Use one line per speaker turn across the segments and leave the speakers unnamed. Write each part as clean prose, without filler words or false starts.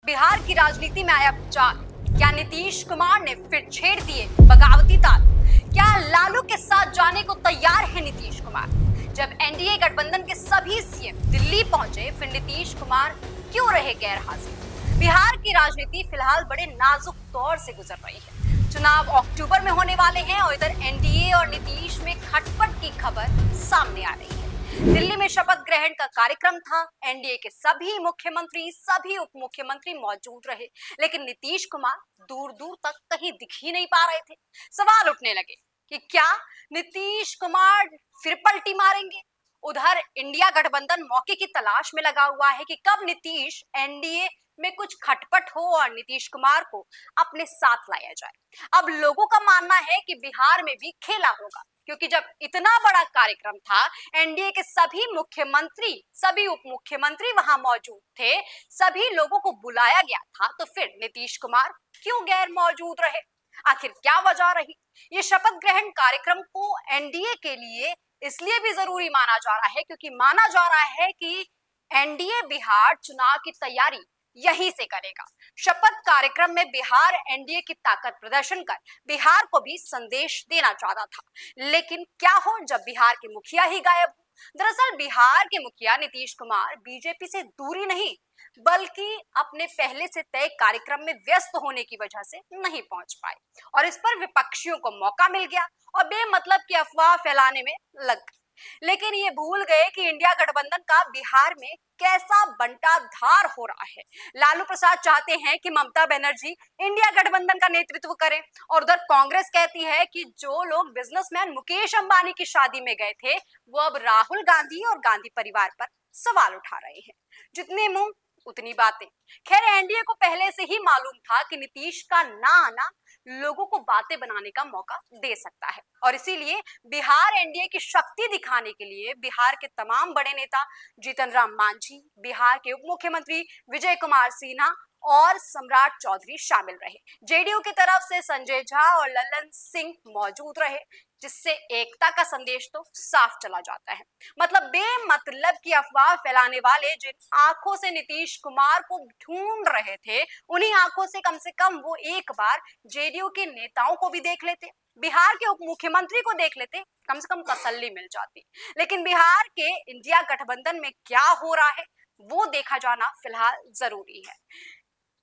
बिहार की राजनीति में आया भूचाल। क्या नीतीश कुमार ने फिर छेड़ दिए बगावती ताल? क्या लालू के साथ जाने को तैयार है नीतीश कुमार? जब एनडीए गठबंधन के सभी सीएम दिल्ली पहुंचे, फिर नीतीश कुमार क्यों रहे गैर हाजिर? बिहार की राजनीति फिलहाल बड़े नाजुक दौर से गुजर रही है। चुनाव अक्टूबर में होने वाले हैं और इधर एनडीए और नीतीश में खटपट की खबर सामने आ रही है। दिल्ली में शपथ ग्रहण का कार्यक्रम था। एनडीए के सभी मुख्यमंत्री, सभी उप मुख्यमंत्री मौजूद रहे, लेकिन नीतीश कुमार दूर दूर तक कहीं दिख ही नहीं पा रहे थे। सवाल उठने लगे कि क्या नीतीश कुमार फिर पलटी मारेंगे? उधर इंडिया गठबंधन मौके की तलाश में लगा हुआ है कि कब नीतीश एनडीए में कुछ खटपट हो और नीतीश कुमार को अपने साथ लाया जाए। अब लोगों का मानना है कि बिहार में भी खेला होगा, क्योंकि जब इतना बड़ा कार्यक्रम था, एनडीए के सभी मुख्यमंत्री, सभी उप मुख्यमंत्री वहां मौजूद थे, सभी लोगों को बुलाया गया था, तो फिर नीतीश कुमार क्यों गैर मौजूद रहे? आखिर क्या वजह रही? ये शपथ ग्रहण कार्यक्रम को एनडीए के लिए इसलिए भी जरूरी माना जा रहा है क्योंकि माना जा रहा है कि एनडीए बिहार चुनाव की तैयारी यहीं से करेगा। शपथ कार्यक्रम में बिहार एनडीए की ताकत प्रदर्शन कर बिहार को भी संदेश देना चाहता था, लेकिन क्या हो जब बिहार के मुखिया ही गायब हो। दरअसल बिहार के मुखिया नीतीश कुमार बीजेपी से दूरी नहीं, बल्कि अपने पहले से तय कार्यक्रम में व्यस्त होने की वजह से नहीं पहुंच पाए और इस पर विपक्षियों को मौका मिल गया और बेमतलब की अफवाह फैलाने में लग गए। लेकिन ये भूल गए कि इंडिया गठबंधन का बिहार में कैसा बंटाधार हो रहा है। लालू प्रसाद चाहते हैं कि ममता बनर्जी इंडिया गठबंधन का नेतृत्व करें और उधर कांग्रेस कहती है कि जो लोग बिजनेसमैन मुकेश अंबानी की शादी में गए थे, वो अब राहुल गांधी और गांधी परिवार पर सवाल उठा रहे हैं। जितने मुंह उतनी बातें। खैर, एनडीए को पहले से ही मालूम था कि नीतीश का ना आना लोगों को बातें बनाने का मौका दे सकता है और इसीलिए बिहार एनडीए की शक्ति दिखाने के लिए बिहार के तमाम बड़े नेता जीतन राम मांझी, बिहार के उप मुख्यमंत्री विजय कुमार सिन्हा और सम्राट चौधरी शामिल रहे। जेडीयू की तरफ से संजय झा और ललन सिंह मौजूद रहे, जिससे एकता का संदेश तो साफ चला जाता है। मतलब बेमतलब की अफवाह फैलाने वाले जिन आंखों से नीतीश कुमार को ढूंढ रहे थे, उन्हीं आंखों से कम वो एक बार जेडीयू के नेताओं को भी देख लेते, बिहार के उप मुख्यमंत्री को देख लेते, कम से कम तसल्ली मिल जाती। लेकिन बिहार के इंडिया गठबंधन में क्या हो रहा है, वो देखा जाना फिलहाल जरूरी है।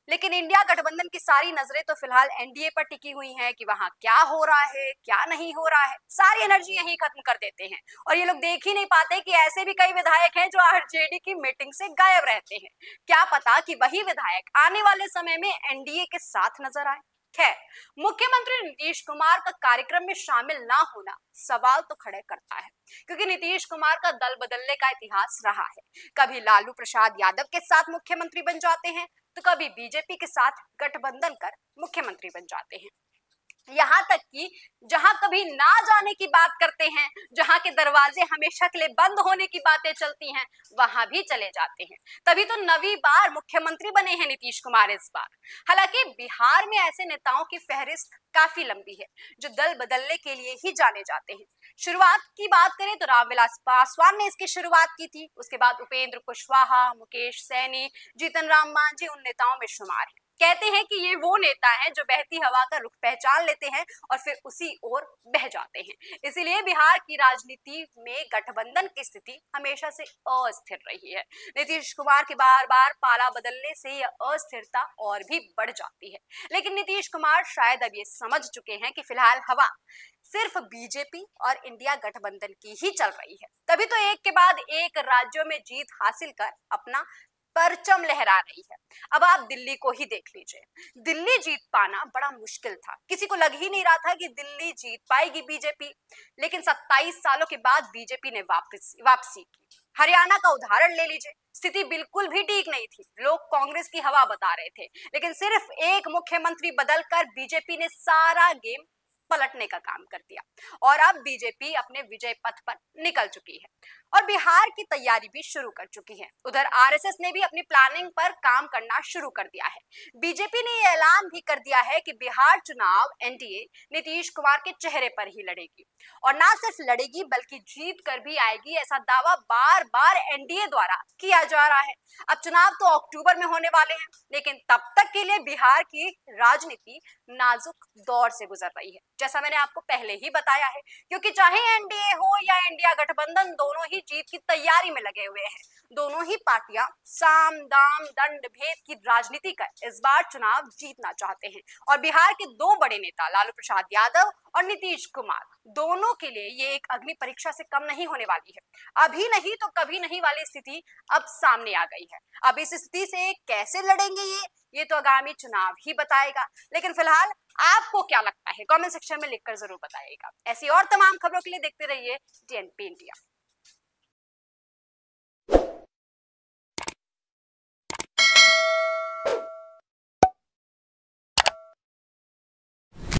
लेकिन इंडिया गठबंधन की सारी नजरें तो फिलहाल एनडीए पर टिकी हुई हैं कि वहां क्या हो रहा है, क्या नहीं हो रहा है। सारी एनर्जी यहीं खत्म कर देते हैं और ये लोग देख ही नहीं पाते कि ऐसे भी कई विधायक हैं जो आरजेडी की मीटिंग से गायब रहते हैं। क्या पता कि वही विधायक आने वाले समय में एनडीए के साथ नजर आए। खैर, मुख्यमंत्री नीतीश कुमार का कार्यक्रम में शामिल ना होना सवाल तो खड़े करता है, क्योंकि नीतीश कुमार का दल बदलने का इतिहास रहा है। कभी लालू प्रसाद यादव के साथ मुख्यमंत्री बन जाते हैं, तो कभी बीजेपी के साथ गठबंधन कर मुख्यमंत्री बन जाते हैं। यहाँ तक कि जहां कभी ना जाने की बात करते हैं, जहां के दरवाजे हमेशा के लिए बंद होने की बातें चलती हैं, वहां भी चले जाते हैं। तभी तो 9वीं बार मुख्यमंत्री बने हैं नीतीश कुमार इस बार। हालांकि बिहार में ऐसे नेताओं की फहरिस्त काफी लंबी है जो दल बदलने के लिए ही जाने जाते हैं। शुरुआत की बात करें तो रामविलास पासवान ने इसकी शुरुआत की थी। उसके बाद उपेंद्र कुशवाहा, मुकेश सैनी, जीतन राम मांझी उन नेताओं में शुमार है। कहते हैं कि ये वो नेता हैं जो बहती हवा का रुख पहचान लेते हैं और फिर उसी ओर बह जाते हैं। इसीलिए बिहार की राजनीति में गठबंधन की स्थिति हमेशा से अस्थिर रही है। नीतीश कुमार के बार बार पाला बदलने से यह अस्थिरता और भी बढ़ जाती है। लेकिन नीतीश कुमार शायद अब ये समझ चुके हैं कि फिलहाल हवा सिर्फ बीजेपी और इंडिया गठबंधन की ही चल रही है। तभी तो एक के बाद एक राज्यों में जीत हासिल कर अपना परचम लहरा रही है। अब आप दिल्ली को ही देख लीजिए। दिल्ली जीत पाना बड़ा मुश्किल था। किसी को लग ही नहीं रहा था कि दिल्ली जीत पाएगी बीजेपी, लेकिन 27 सालों के बाद बीजेपी ने वापसी की। हरियाणा का उदाहरण ले लीजिए, स्थिति बिल्कुल भी ठीक नहीं थी। लोग कांग्रेस की हवा बता रहे थे, लेकिन सिर्फ एक मुख्यमंत्री बदलकर बीजेपी ने सारा गेम पलटने का काम कर दिया और अब बीजेपी अपने विजय पथ पर निकल चुकी है। और बिहार की तैयारी भी शुरू कर चुकी है। उधर आरएसएस ने भी अपनी प्लानिंग पर काम करना शुरू कर दिया है। बीजेपी ने यह ऐलान भी कर दिया है कि बिहार चुनाव एनडीए नीतीश कुमार के चेहरे पर ही लड़ेगी, और ना सिर्फ लड़ेगी बल्कि जीत कर भी आएगी, ऐसा दावा बार बार एनडीए द्वारा किया जा रहा है। अब चुनाव तो अक्टूबर में होने वाले हैं, लेकिन तब तक के लिए बिहार की राजनीति नाजुक दौर से गुजर रही है, जैसा मैंने आपको पहले ही बताया है, क्योंकि चाहे एनडीए हो या इंडिया गठबंधन, दोनों ही जीत की तैयारी में लगे हुए हैं। दोनों ही पार्टियां साम दाम दंड भेद की राजनीति कर इस बार चुनाव जीतना चाहते हैं, और बिहार के दो बड़े नेता लालू प्रसाद यादव और नीतीश कुमार, दोनों के लिए ये एक अग्नि परीक्षा से कम नहीं होने वाली है। अभी नहीं तो कभी नहीं वाली स्थिति अब सामने आ गई है। अब इस स्थिति से कैसे लड़ेंगे ये तो आगामी चुनाव ही बताएगा। लेकिन फिलहाल आपको क्या लगता है, कमेंट सेक्शन में लिखकर जरूर बताइएगा। ऐसी और तमाम खबरों के लिए देखते रहिए टीएनपी इंडिया।